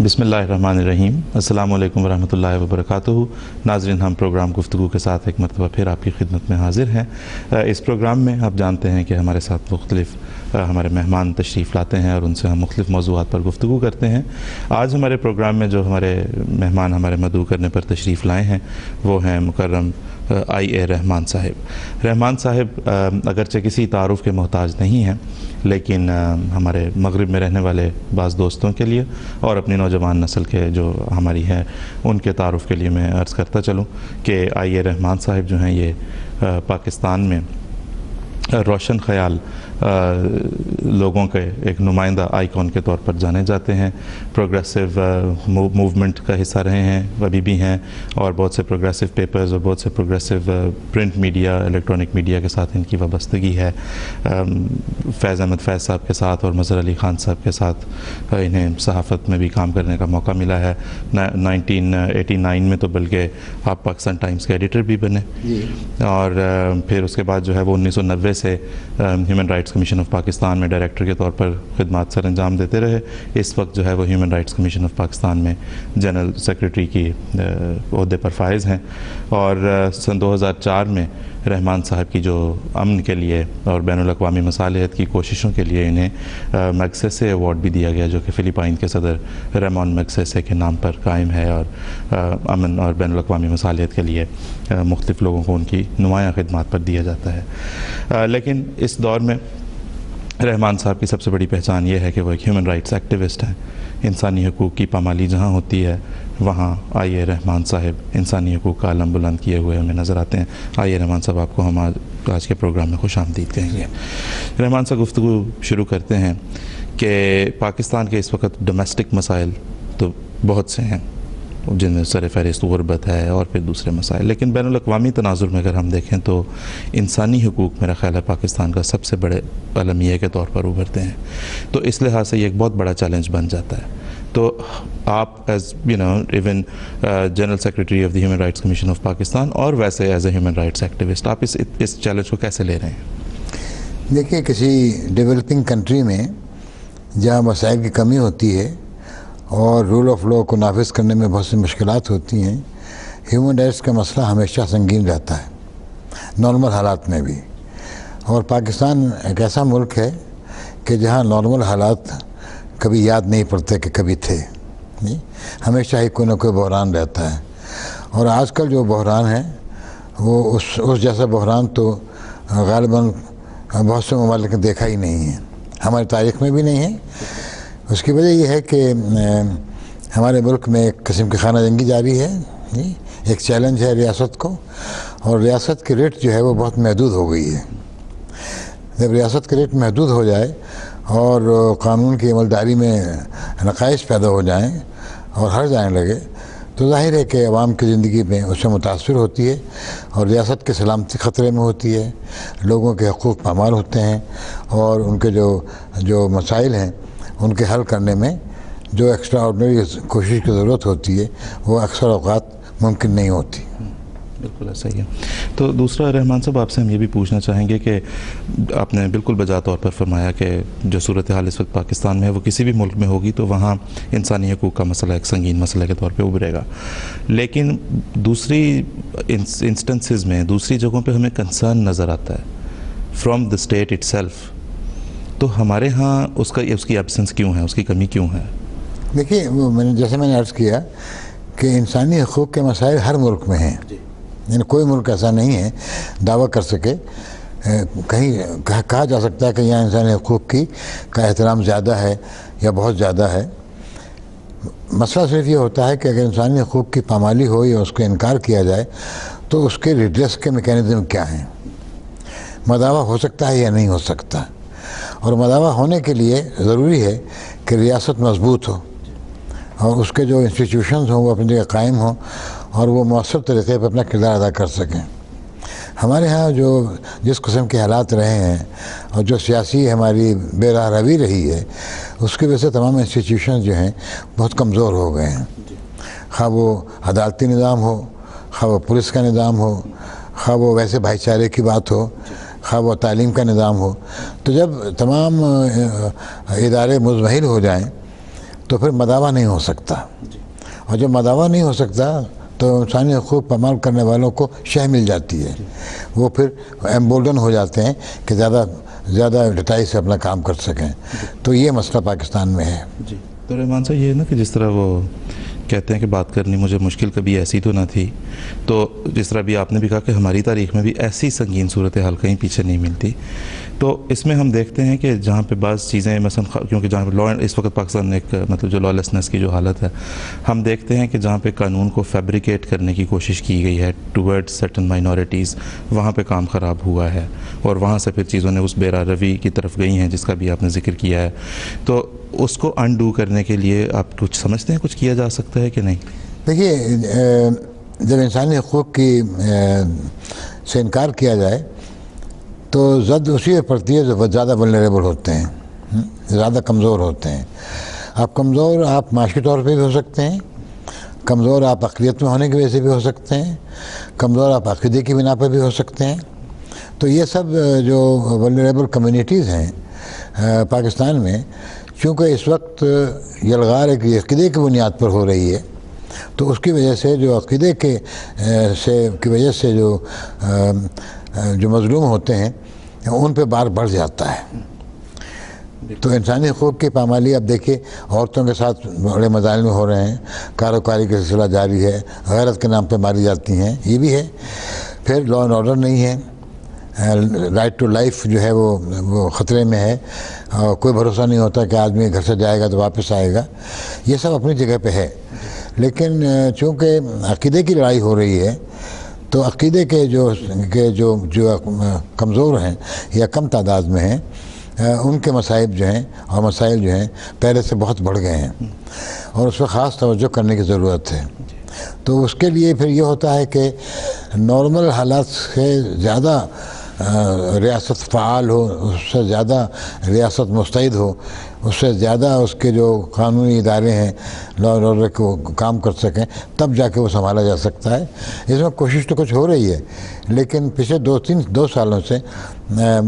بسم اللہ الرحمن الرحیم۔ السلام علیکم ورحمۃ اللہ وبرکاتہ۔ ناظرین، ہم پروگرام گفتگو کے ساتھ ایک مرتبہ پھر آپ کی خدمت میں حاضر ہیں۔ اس پروگرام میں آپ جانتے ہیں کہ ہمارے ساتھ مختلف ہمارے مہمان تشریف لاتے ہیں اور ان سے ہم مختلف موضوعات پر گفتگو کرتے ہیں۔ آج ہمارے پروگرام میں جو ہمارے مہمان ہمارے مدعو کرنے پر تشریف لائے ہیں وہ ہیں مکرم آئی رحمان صاحب۔ رحمان صاحب اگرچہ کسی تعارف کے محتاج نہیں ہیں، لیکن ہمارے مغرب میں رہنے والے بعض دوستوں کے لیے اور اپنی نوجوان نسل کے جو ہماری ہیں ان کے تعارف کے لیے میں عرض کرتا چلوں کہ آئی رحمان صاحب جو ہیں یہ پاکستان میں روشن خیال لوگوں کے ایک نمائندہ آئیکن کے طور پر جانے جاتے ہیں۔ پروگریسو موومنٹ کا حصہ رہے ہیں، ابھی بھی ہیں، اور بہت سے پروگریسو پیپرز اور بہت سے progressive print media, electronic media کے ساتھ ان کی وابستگی ہے۔ فیض احمد فیض صاحب کے ساتھ اور مظہر علی خان صاحب کے ساتھ انہیں صحافت میں بھی کام کرنے کا موقع ملا ہے۔ 1989 میں تو بلکہ آپ پاکستان ٹائمز کے ایڈیٹر بھی بنے، اور پھر اس کے بعد جو ہے وہ 1990 سے human rights commission of Pakistan میں ڈائریکٹر کے طور پر خدمات سر انجام دیتے رہے۔ اس وقت جو ہے وہ human rights commission of Pakistan میں جنرل سیکریٹری کی عہدے پر فائز ہیں، اور سن 2004 میں رحمان صاحب کی جو امن کے لیے اور بین الاقوامی مصالحت کی کوششوں کے لیے انہیں میگسیسے ایوارڈ بھی دیا گیا، جو کہ فلپائن کے صدر ریمون میگسیسے کے نام پر قائم ہے، اور امن اور بین الاقوامی مصالحت کے لیے مختلف لوگوں کو ان کی نمایاں خدمات پر دیا جاتا ہے۔ لیکن اس دور میں رحمان صاحب کی سب سے بڑی پہچان یہ ہے کہ وہ ایک ہیومن رائٹس ایکٹیوسٹ ہیں۔ انسانی حقوق کی پامالی جہاں ہوتی ہے وہاں آئی رحمان صاحب انسانی حقوق کا علم بلند کیے ہوئے ہمیں نظر آتے ہیں۔ آئی رحمان صاحب، آپ کو ہم آج کے پروگرام میں خوش آمدید کہیں گے۔ رحمان صاحب، گفتگو شروع کرتے ہیں کہ پاکستان کے اس وقت ڈومیسٹک مسائل تو بہت سے ہیں جن میں سر فہرست غربت ہے اور پھر دوسرے مسائل، لیکن بین الاقوامی تناظر میں اگر ہم دیکھیں تو انسانی حقوق میرا خیال ہے پاکستان کا سب سے بڑے عالمیہ کے طور پر ابھرتے ہیں، تو اس لحاظ سے یہ ایک بہت بڑا چیلنج بن جاتا ہے۔ تو آپ as even general secretary of the human rights commission of Pakistan اور ویسے as a human rights activist, آپ اس چیلنج کو کیسے لے رہے ہیں؟ دیکھیے، کسی ڈیولپنگ کنٹری میں جہاں وسائل کی کمی ہوتی ہے اور رول آف لاء کو نافذ کرنے میں بہت سی مشکلات ہوتی ہیں، ہیومن رائٹس کا مسئلہ ہمیشہ سنگین رہتا ہے، نارمل حالات میں بھی۔ اور پاکستان ایک ایسا ملک ہے کہ جہاں نارمل حالات کبھی یاد نہیں پڑتے کہ کبھی تھے، ہمیشہ ہی کوئی نہ کوئی بحران رہتا ہے۔ اور آج کل جو بحران ہے وہ اس جیسا بحران تو غالباً بہت سے ممالک نے دیکھا ہی نہیں ہے، ہماری تاریخ میں بھی نہیں ہے۔ اس کی وجہ یہ ہے کہ ہمارے ملک میں ایک قسم کی خانہ جنگی جاری ہے، ایک چیلنج ہے ریاست کو، اور ریاست کی ریٹ جو ہے وہ بہت محدود ہو گئی ہے۔ جب ریاست کی ریٹ محدود ہو جائے اور قانون کی عملداری میں نقائص پیدا ہو جائیں اور ہر جانے لگے، تو ظاہر ہے کہ عوام کی زندگی میں اس سے متاثر ہوتی ہے، اور ریاست کی سلامتی خطرے میں ہوتی ہے، لوگوں کے حقوق پامال ہوتے ہیں، اور ان کے جو مسائل ہیں ان کے حل کرنے میں جو ایکسٹرا آرڈنری کوشش کی ضرورت ہوتی ہے وہ اکثر اوقات ممکن نہیں ہوتی۔ بالکل ایسا ہی ہے۔ تو دوسرا، رحمان صاحب، آپ سے ہم یہ بھی پوچھنا چاہیں گے کہ آپ نے بالکل بجا طور پر فرمایا کہ جو صورتحال اس وقت پاکستان میں ہے وہ کسی بھی ملک میں ہوگی تو وہاں انسانی حقوق کا مسئلہ ایک سنگین مسئلہ کے طور پہ ابھرے گا، لیکن دوسری انسٹنسز میں دوسری جگہوں پہ ہمیں کنسرن نظر آتا ہے from the state it self, تو ہمارے ہاں اس کی ایبسنس کیوں ہے، اس کی کمی کیوں ہے؟ دیکھیے، جیسے میں نے عرض کیا کہ انسانی حقوق کے مسائل ہر ملک میں ہیں، یعنی کوئی ملک ایسا نہیں ہے دعویٰ کر سکے، کہیں کہا جا سکتا ہے کہ یہاں انسانی حقوق کا احترام زیادہ ہے یا بہت زیادہ ہے۔ مسئلہ صرف یہ ہوتا ہے کہ اگر انسانی حقوق کی پامالی ہو یا اس کو انکار کیا جائے تو اس کے ریڈریس کے میکینزم کیا ہیں، مداوع ہو سکتا ہے یا نہیں ہو سکتا، اور مداوع ہونے کے لیے ضروری ہے کہ ریاست مضبوط ہو اور اس کے جو انسٹیٹیوشنز ہوں وہ اپنی جگہ قائم ہوں اور وہ مؤثر طریقے پر اپنا کردار ادا کر سکیں۔ ہمارے ہاں جس قسم کے حالات رہے ہیں اور جو سیاسی ہماری بے راہ روی رہی ہے، اس کی وجہ سے تمام انسٹیٹیوشنز جو ہیں بہت کمزور ہو گئے ہیں، خواہ وہ عدالتی نظام ہو، خواہ وہ پولیس کا نظام ہو، خواہ وہ ویسے بھائی چارے کی بات ہو، خواہ وہ تعلیم کا نظام ہو۔ تو جب تمام ادارے مزمحل ہو جائیں تو پھر مداوع نہیں ہو سکتا، اور جب مداوع نہیں ہو سکتا تو انسانی حقوق پامال کرنے والوں کو شہ مل جاتی ہے، وہ پھر ایمبولڈن ہو جاتے ہیں کہ زیادہ ڈٹائی سے اپنا کام کر سکیں. تو یہ مسئلہ پاکستان میں ہے. جی تو رحمان صاحب یہ ہے نا کہ جس طرح وہ کہتے ہیں کہ بات کرنی مجھے مشکل کبھی ایسی تو نہ تھی، تو جس طرح بھی آپ نے بھی کہا کہ ہماری تاریخ میں بھی ایسی سنگین صورتحال کہیں پیچھے نہیں ملتی. تو اس میں ہم دیکھتے ہیں کہ جہاں پہ بعض چیزیں مثلا کیونکہ جہاں پہ لا اس وقت پاکستان میں ایک مطلب جو لا لیسنس کی جو حالت ہے، ہم دیکھتے ہیں کہ جہاں پہ قانون کو فیبریکیٹ کرنے کی کوشش کی گئی ہے ٹورڈ سرٹن مائنورٹیز، وہاں پہ کام خراب ہوا ہے، اور وہاں سے پھر چیزوں نے اس بیرا روی کی طرف گئی ہیں جس کا بھی آپ نے ذکر کیا ہے. تو اس کو انڈو کرنے کے لیے آپ کچھ سمجھتے ہیں کچھ کیا جا سکتا ہے کہ نہیں؟ دیکھیے، جب انسانی حقوق کی سے انکار کیا جائے تو زد اسی پہ پڑتی ہے جو زیادہ ولنریبل ہوتے ہیں، زیادہ کمزور ہوتے ہیں. کمزور آپ معاشی طور پہ بھی ہو سکتے ہیں، کمزور آپ عقلیت میں ہونے کی وجہ سے بھی ہو سکتے ہیں، کمزور آپ عقیدے کی بنا پر بھی ہو سکتے ہیں. تو یہ سب جو ولنریبل کمیونٹیز ہیں پاکستان میں، چونکہ اس وقت یلغار ایک عقیدے کی بنیاد پر ہو رہی ہے، تو اس کی وجہ سے جو عقیدے کی وجہ سے جو مظلوم ہوتے ہیں ان پہ بار بڑھ جاتا ہے. تو انسانی حقوق کی پامالی اب دیکھیے عورتوں کے ساتھ بڑے مسائل میں ہو رہے ہیں، کاروکاری کا سلسلہ جاری ہے، غیرت کے نام پہ ماری جاتی ہیں، یہ بھی ہے. پھر لا اینڈ آرڈر نہیں ہے، رائٹ ٹو لائف جو ہے وہ خطرے میں ہے، اور کوئی بھروسہ نہیں ہوتا کہ آدمی گھر سے جائے گا تو واپس آئے گا. یہ سب اپنی جگہ پہ ہے، لیکن چونکہ عقیدے کی لڑائی ہو رہی ہے تو عقیدے کے جو کمزور ہیں یا کم تعداد میں ہیں، ان کے مصائب جو ہیں اور مسائل جو ہیں پہلے سے بہت بڑھ گئے ہیں، اور اس پہ خاص توجہ کرنے کی ضرورت ہے. تو اس کے لیے پھر یہ ہوتا ہے کہ نارمل حالات سے زیادہ ریاست فعال ہو، اس سے زیادہ ریاست مستعد ہو، اس سے زیادہ اس کے جو قانونی ادارے ہیں لا اینڈ آرڈر کو کام کر سکیں، تب جا کے وہ سنبھالا جا سکتا ہے. اس میں کوشش تو کچھ ہو رہی ہے، لیکن پچھلے دو سالوں سے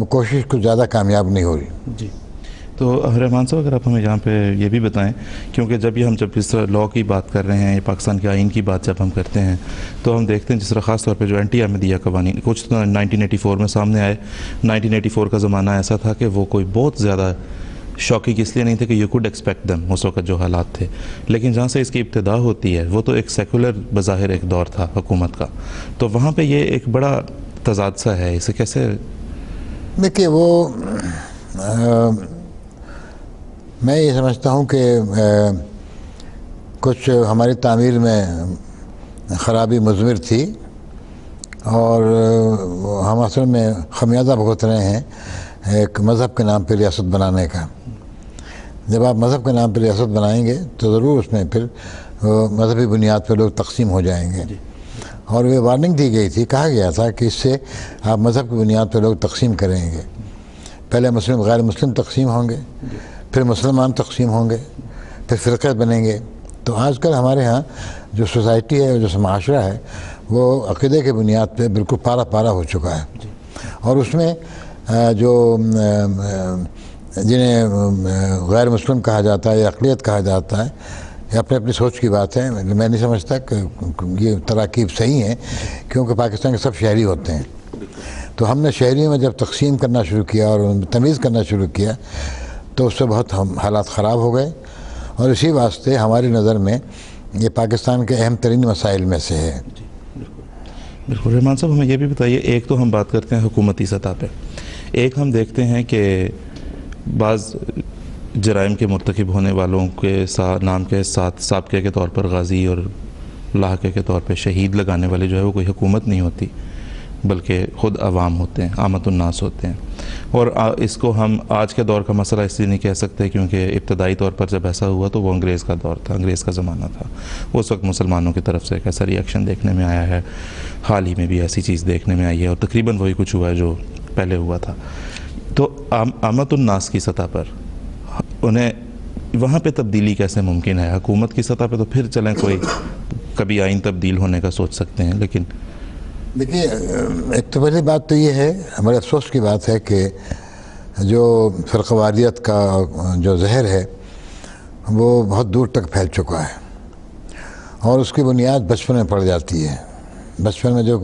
کوشش کچھ زیادہ کامیاب نہیں ہو رہی. جی تو رحمان صاحب اگر آپ ہمیں یہاں پہ یہ بھی بتائیں، کیونکہ جب اس طرح لا کی بات کر رہے ہیں، پاکستان کے آئین کی بات جب ہم کرتے ہیں تو ہم دیکھتے ہیں جس طرح خاص طور پہ جو اینٹی احمدیہ قوانین کچھ 1984 میں سامنے آئے. 1984 کا زمانہ ایسا تھا کہ وہ کوئی بہت زیادہ شاکنگ اس لیے نہیں تھے کہ یو کوڈ ایکسپیکٹ دم، اس وقت جو حالات تھے، لیکن جہاں سے اس کی ابتدا ہوتی ہے وہ تو ایک سیکولر بظاہر ایک دور تھا حکومت کا، تو وہاں پہ یہ ایک بڑا تضاد سا ہے. اسے کیسے دیکھیے، وہ میں یہ سمجھتا ہوں کہ کچھ ہماری تعمیر میں خرابی مضمر تھی، اور ہم اصل میں خمیازہ بھگت رہے ہیں ایک مذہب کے نام پہ ریاست بنانے کا. جب آپ مذہب کے نام پہ ریاست بنائیں گے تو ضرور اس میں پھر مذہبی بنیاد پہ لوگ تقسیم ہو جائیں گے. اور وہ وارننگ دی گئی تھی، کہا گیا تھا کہ اس سے آپ مذہب کی بنیاد پہ لوگ تقسیم کریں گے. پہلے مسلم غیر مسلم تقسیم ہوں گے، پھر مسلمان تقسیم ہوں گے، پھر فرقے بنیں گے. تو آج کل ہمارے ہاں جو سوسائٹی ہے، جو معاشرہ ہے، وہ عقیدے کی بنیاد پہ بالکل پارا ہو چکا ہے. اور اس میں جو جنہیں غیر مسلم کہا جاتا ہے یا اقلیت کہا جاتا ہے، یہ اپنی سوچ کی بات ہے. میں نہیں سمجھتا کہ یہ تراکیب صحیح ہیں، کیونکہ پاکستان کے سب شہری ہوتے ہیں. تو ہم نے شہریوں میں جب تقسیم کرنا شروع کیا اور تمیز کرنا شروع کیا تو اس سے بہت حالات خراب ہو گئے. اور اسی واسطے ہماری نظر میں یہ پاکستان کے اہم ترین مسائل میں سے ہے. بالکل. رحمان صاحب ہمیں یہ بھی بتائیے، ایک تو ہم بات کرتے ہیں حکومتی سطح پہ، ایک ہم دیکھتے ہیں کہ بعض جرائم کے مرتکب ہونے والوں کے نام کے ساتھ سابقے کے طور پر غازی اور لاحقے کے طور پہ شہید لگانے والے جو ہے وہ کوئی حکومت نہیں ہوتی، بلکہ خود عوام ہوتے ہیں، عامت الناس ہوتے ہیں. اور اس کو ہم آج کے دور کا مسئلہ اس لیے نہیں کہہ سکتے کیونکہ ابتدائی طور پر جب ایسا ہوا تو وہ انگریز کا دور تھا، انگریز کا زمانہ تھا. اس وقت مسلمانوں کی طرف سے ایک ایسا ری ایکشن دیکھنے میں آیا ہے، حال ہی میں بھی ایسی چیز دیکھنے میں آئی ہے، اور تقریباً وہی کچھ ہوا ہے جو پہلے ہوا تھا. تو عامت الناس کی سطح پر انہیں وہاں پہ تبدیلی کیسے ممکن ہے؟ حکومت کی سطح پہ تو پھر چلیں کوئی کبھی آئین تبدیل ہونے کا سوچ سکتے ہیں، لیکن دیکھیے، ایک تو پہلی بات تو یہ ہے، ہمارے افسوس کی بات ہے کہ جو فرقہ واریت کا جو زہر ہے وہ بہت دور تک پھیل چکا ہے، اور اس کی بنیاد بچپن میں پڑ جاتی ہے۔ بچپن میں جو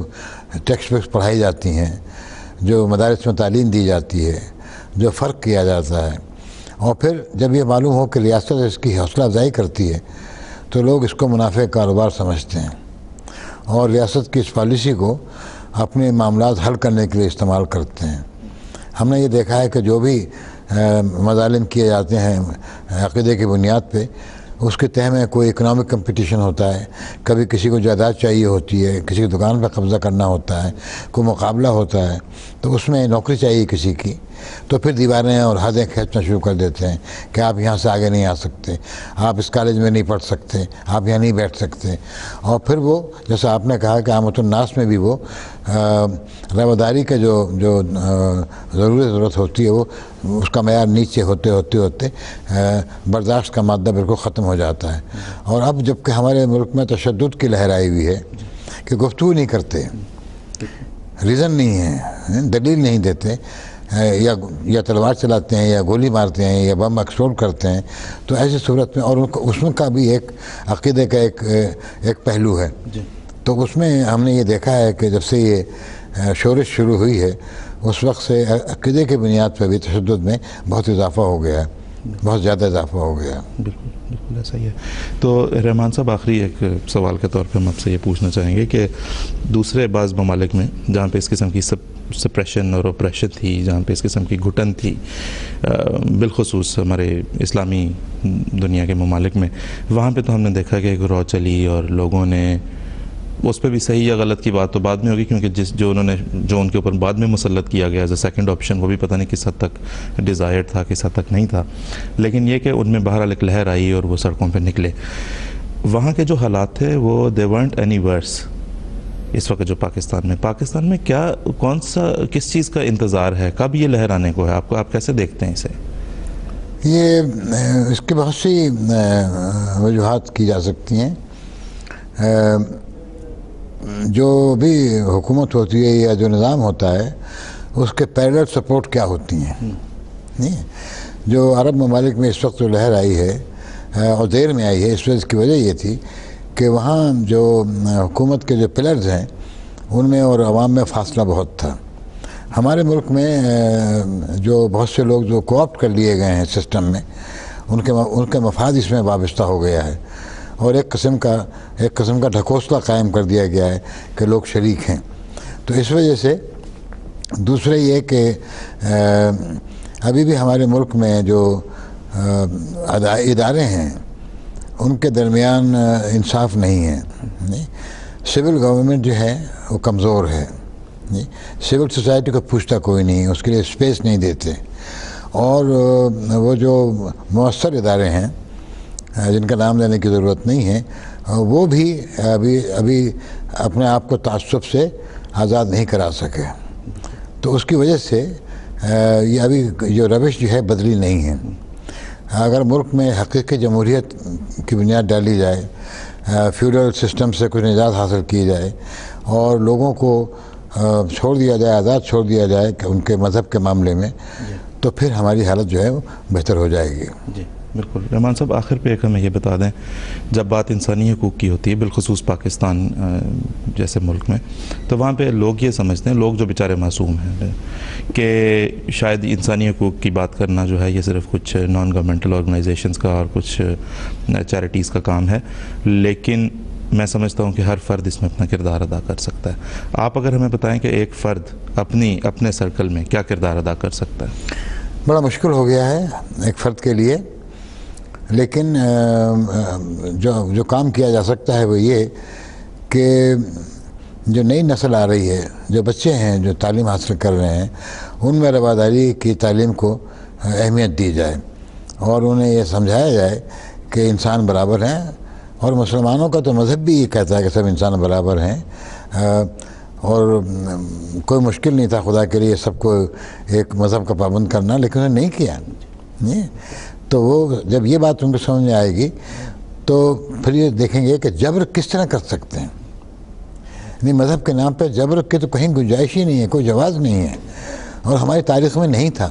ٹیکسٹ بکس پڑھائی جاتی ہیں، جو مدارس میں تعلیم دی جاتی ہے، جو فرق کیا جاتا ہے، اور پھر جب یہ معلوم ہو کہ ریاست اس کی حوصلہ افزائی کرتی ہے تو لوگ اس کو منافع کاروبار سمجھتے ہیں اور ریاست کی اس پالیسی کو اپنے معاملات حل کرنے کے لیے استعمال کرتے ہیں۔ ہم نے یہ دیکھا ہے کہ جو بھی مظالم کیے جاتے ہیں عقیدے کی بنیاد پہ، اس کے تہہ میں کوئی اکنامک کمپٹیشن ہوتا ہے، کبھی کسی کو جائیداد چاہیے ہوتی ہے، کسی کی دکان پہ قبضہ کرنا ہوتا ہے، کوئی مقابلہ ہوتا ہے، تو اس میں نوکری چاہیے کسی کی، تو پھر دیواریں اور حدیں کھینچنا شروع کر دیتے ہیں کہ آپ یہاں سے آگے نہیں آ سکتے، آپ اس کالج میں نہیں پڑھ سکتے، آپ یہاں نہیں بیٹھ سکتے، اور پھر وہ جیسا آپ نے کہا کہ عامۃ الناس میں بھی وہ رواداری کا جو ضرورت ہوتی ہے، وہ اس کا معیار نیچے ہوتے برداشت کا مادہ بالکل ختم ہو جاتا ہے۔ اور اب جب کہ ہمارے ملک میں تشدد کی لہر آئی ہوئی ہے کہ گفتگو نہیں کرتے، ریزن نہیں ہے، دلیل نہیں دیتے، یا تلوار چلاتے ہیں یا گولی مارتے ہیں یا بم ایکسپلوڈ کرتے ہیں، تو ایسی صورت میں، اور اس میں کا بھی ایک عقیدے کا ایک پہلو ہے، تو اس میں ہم نے یہ دیکھا ہے کہ جب سے یہ شورش شروع ہوئی ہے اس وقت سے عقیدے کی بنیاد پہ بھی تشدد میں بہت اضافہ ہو گیا ہے، بہت زیادہ اضافہ ہو گیا۔ بالکل ایسا ہی ہے۔ تو رحمان صاحب، آخری ایک سوال کے طور پہ ہم آپ سے یہ پوچھنا چاہیں گے کہ دوسرے بعض ممالک میں جہاں پہ اس قسم کی سپریشن اور اپریشن تھی، جہاں پہ اس قسم کی گھٹن تھی، بالخصوص ہمارے اسلامی دنیا کے ممالک میں، وہاں پہ تو ہم نے دیکھا کہ ایک رو چلی اور لوگوں نے اس پہ بھی صحیح یا غلط کی بات تو بعد میں ہوگی، کیونکہ جو ان کے اوپر بعد میں مسلط کیا گیا ایز اے سیکنڈ آپشن، وہ بھی پتہ نہیں کس حد تک ڈیزائر تھا، کس حد تک نہیں تھا، لیکن یہ کہ ان میں بہرحال ایک لہر آئی اور وہ سڑکوں پہ نکلے۔ وہاں کے جو حالات تھے وہ دے ورنٹ اینی ورس اس وقت جو پاکستان میں کس چیز کا انتظار ہے، کب یہ لہر آنے کو ہے؟ آپ کیسے دیکھتے ہیں اسے؟ اس کی بہت سی وجوہات کی جا سکتی ہیں۔ جو بھی حکومت ہوتی ہے یا جو نظام ہوتا ہے اس کے پیرلل سپورٹ کیا ہوتی ہیں، نہیں؟ جو عرب ممالک میں اس وقت جو لہر آئی ہے اور دیر میں آئی ہے، اس کی وجہ یہ تھی کہ وہاں جو حکومت کے جو پلرز ہیں ان میں اور عوام میں فاصلہ بہت تھا۔ ہمارے ملک میں جو بہت سے لوگ جو کوآپٹ کر لیے گئے ہیں سسٹم میں، ان کے مفاد اس میں وابستہ ہو گیا ہے، اور ایک قسم کا ڈھکوسلہ قائم کر دیا گیا ہے کہ لوگ شریک ہیں۔ تو اس وجہ سے دوسرے یہ کہ ابھی بھی ہمارے ملک میں جو ادارے ہیں ان کے درمیان انصاف نہیں ہے، سول گورنمنٹ جو ہے وہ کمزور ہے، سول سوسائٹی کو پوچھتا کوئی نہیں، اس کے لیے اسپیس نہیں دیتے، اور وہ جو مؤثر ادارے ہیں جن کا نام لینے کی ضرورت نہیں ہے، وہ بھی ابھی اپنے آپ کو تعصب سے آزاد نہیں کرا سکے، تو اس کی وجہ سے یہ ابھی جو روش جو ہے بدلی نہیں ہے۔ اگر ملک میں حقیقی جمہوریت کی بنیاد ڈالی جائے، فیوڈل سسٹم سے کچھ نجات حاصل کی جائے اور لوگوں کو چھوڑ دیا جائے، آزاد چھوڑ دیا جائے کہ ان کے مذہب کے معاملے میں، تو پھر ہماری حالت جو ہے وہ بہتر ہو جائے گی۔ جی بالکل۔ رحمان صاحب، آخر پہ ایک ہمیں یہ بتا دیں، جب بات انسانی حقوق کی ہوتی ہے بالخصوص پاکستان جیسے ملک میں، تو وہاں پہ لوگ یہ سمجھتے ہیں، لوگ جو بیچارے معصوم ہیں، کہ شاید انسانی حقوق کی بات کرنا جو ہے یہ صرف کچھ نان گورنمنٹل آرگنائزیشنز کا اور کچھ چیریٹیز کا کام ہے، لیکن میں سمجھتا ہوں کہ ہر فرد اس میں اپنا کردار ادا کر سکتا ہے۔ آپ اگر ہمیں بتائیں کہ ایک فرد اپنے سرکل میں کیا کردار ادا کر سکتا ہے؟ بڑا مشکل ہو گیا ہے ایک فرد کے لیے، لیکن جو کام کیا جا سکتا ہے وہ یہ کہ جو نئی نسل آ رہی ہے، جو بچے ہیں جو تعلیم حاصل کر رہے ہیں، ان میں رواداری کی تعلیم کو اہمیت دی جائے اور انہیں یہ سمجھایا جائے کہ انسان برابر ہیں، اور مسلمانوں کا تو مذہب بھی یہ کہتا ہے کہ سب انسان برابر ہیں، اور کوئی مشکل نہیں تھا خدا کے لیے سب کو ایک مذہب کا پابند کرنا، لیکن انہوں نے نہیں کیا، تو وہ جب یہ بات ان کو سمجھ میں آئے گی تو پھر یہ دیکھیں گے کہ جبر کس طرح کر سکتے ہیں۔ یعنی مذہب کے نام پہ جبر کی تو کہیں گنجائش ہی نہیں ہے، کوئی جواز نہیں ہے، اور ہماری تاریخ میں نہیں تھا۔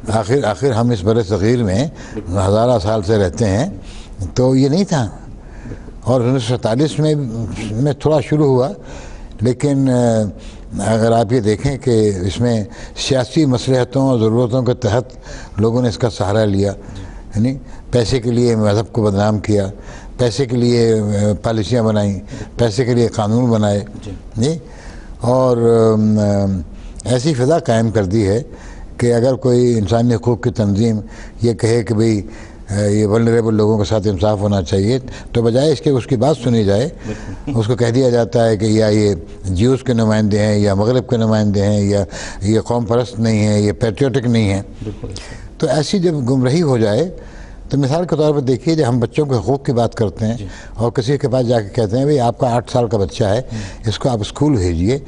آخر ہم اس بر صغیر میں ہزارہ سال سے رہتے ہیں، تو یہ نہیں تھا. اور 1947 میں تھوڑا شروع ہوا، لیکن اگر آپ یہ دیکھیں کہ اس میں سیاسی مصلحتوں اور ضرورتوں کے تحت لوگوں نے اس کا سہارا لیا، یعنی پیسے کے لیے مذہب کو بدنام کیا، پیسے کے لیے پالیسیاں بنائیں، پیسے کے لیے قانون بنائے، جی، اور ایسی فضا قائم کر دی ہے کہ اگر کوئی انسانی حقوق کی تنظیم یہ کہے کہ بھئی یہ ولنریبل لوگوں کے ساتھ انصاف ہونا چاہیے، تو بجائے اس کے اس کی بات سنی جائے، اس کو کہہ دیا جاتا ہے کہ یا یہ جیوز کے نمائندے ہیں، یا مغرب کے نمائندے ہیں، یا یہ قوم پرست نہیں ہیں، یہ پیٹریوٹک نہیں ہیں. تو ایسی جب گمراہی ہو جائے تو مثال کے طور پر دیکھیے، جب ہم بچوں کے حقوق کی بات کرتے ہیں اور کسی کے پاس جا کے کہتے ہیں بھئی آپ کا 8 سال کا بچہ ہے، اس کو آپ اسکول بھیجیے،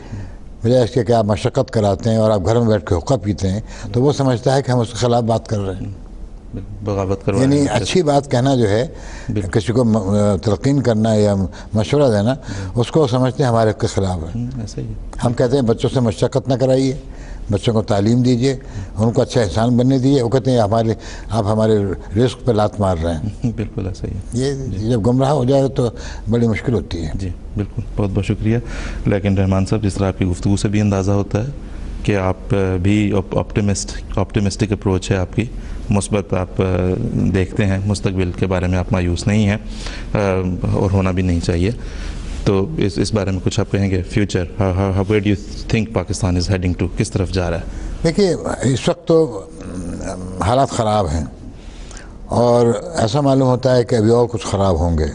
بجائے اس کے کہ آپ مشقت کراتے ہیں اور آپ گھر میں بیٹھ کے حقہ پیتے ہیں، تو وہ سمجھتا ہے کہ ہم اس کے خلاف بات کر رہے ہیں. بغاوت کروا، یعنی اچھی بات کہنا جو ہے، کسی کو تلقین کرنا یا مشورہ دینا، اس کو سمجھتے ہیں ہمارے کے خلاف ہے. ایسا ہی ہم کہتے ہیں بچوں سے مشقت نہ کرائیے، بچوں کو تعلیم دیجیے، ان کو اچھا انسان بننے دیجیے. وہ کہتے ہیں آپ ہمارے رزق پہ لات مار رہے ہیں. بالکل ایسا ہی. یہ جب گمراہ ہو جائے تو بڑی مشکل ہوتی ہے. جی بالکل، بہت بہت شکریہ. لیکن رحمان صاحب، جس طرح آپ کی گفتگو سے بھی اندازہ ہوتا ہے کہ آپ بھی آپٹیمسٹک اپروچ ہے آپ کی، مثبت آپ دیکھتے ہیں، مستقبل کے بارے میں آپ مایوس نہیں ہیں، اور ہونا بھی نہیں چاہیے. تو اس بارے میں کچھ آپ کہیں گے؟ Future, where do you think Pakistan is heading to, کس طرف جا رہا ہے؟ دیکھیے، اس وقت تو حالات خراب ہیں، اور ایسا معلوم ہوتا ہے کہ ابھی اور کچھ خراب ہوں گے،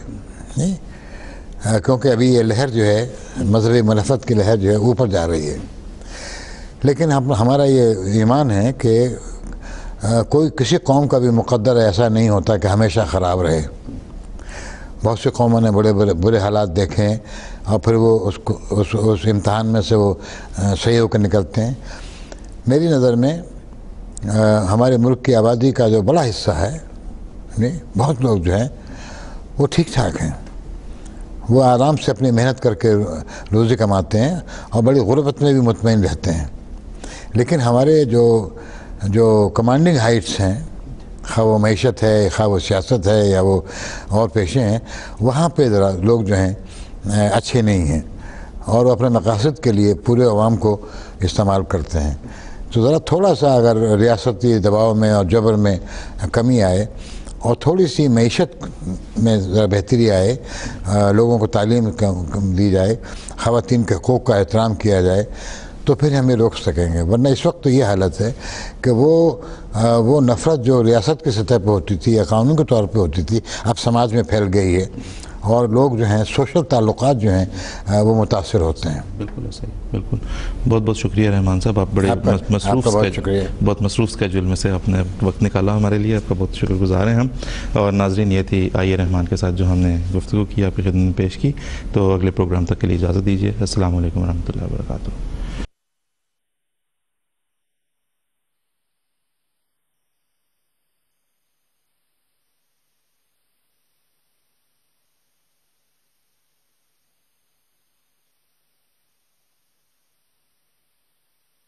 کیونکہ ابھی یہ لہر جو ہے، مذہبی منافت کی لہر جو ہے اوپر جا رہی ہے. لیکن ہمارا یہ ایمان ہے کہ کسی قوم کا بھی مقدر ایسا نہیں ہوتا کہ ہمیشہ خراب رہے. بہت سی قوموں نے برے حالات دیکھے ہیں، اور پھر وہ اس امتحان میں سے وہ صحیح ہو کر نکلتے ہیں. میری نظر میں ہمارے ملک کی آبادی کا جو بڑا حصہ ہے، بہت لوگ جو ہیں وہ ٹھیک ٹھاک ہیں، وہ آرام سے اپنی محنت کر کے روزی کماتے ہیں اور بڑی غربت میں بھی مطمئن رہتے ہیں. لیکن ہمارے جو کمانڈنگ ہائٹس ہیں، خواہ وہ معیشت ہے، خواہ وہ سیاست ہے، یا وہ اور پیشے ہیں، وہاں پہ ذرا لوگ جو ہیں اچھے نہیں ہیں، اور وہ اپنے مقاصد کے لیے پورے عوام کو استعمال کرتے ہیں. تو ذرا تھوڑا سا اگر ریاستی دباؤ میں اور جبر میں کمی آئے، اور تھوڑی سی معیشت میں ذرا بہتری آئے، لوگوں کو تعلیم دی جائے، خواتین کے حقوق کا احترام کیا جائے، تو پھر ہمیں روک سکیں گے. ورنہ اس وقت تو یہ حالت ہے کہ وہ نفرت جو ریاست کی سطح پہ ہوتی تھی یا قانون کے طور پہ ہوتی تھی، اب سماج میں پھیل گئی ہے، اور لوگ جو ہیں سوشل تعلقات جو ہیں وہ متاثر ہوتے ہیں. بالکل صحیح، بالکل. بہت بہت شکریہ رحمان صاحب، آپ بڑے بہت مصروف اسکیجول میں سے آپ نے وقت نکالا ہمارے لیے، آپ کا بہت شکر گزار ہیں ہم. اور ناظرین، یہ تھی آئیے رحمان کے ساتھ جو ہم نے گفتگو کی، آپ کی خدمت میں پیش کی. تو اگلے پروگرام تک کے لیے اجازت دیجیے. السلام علیکم ورحمۃ اللہ وبرکاتہ.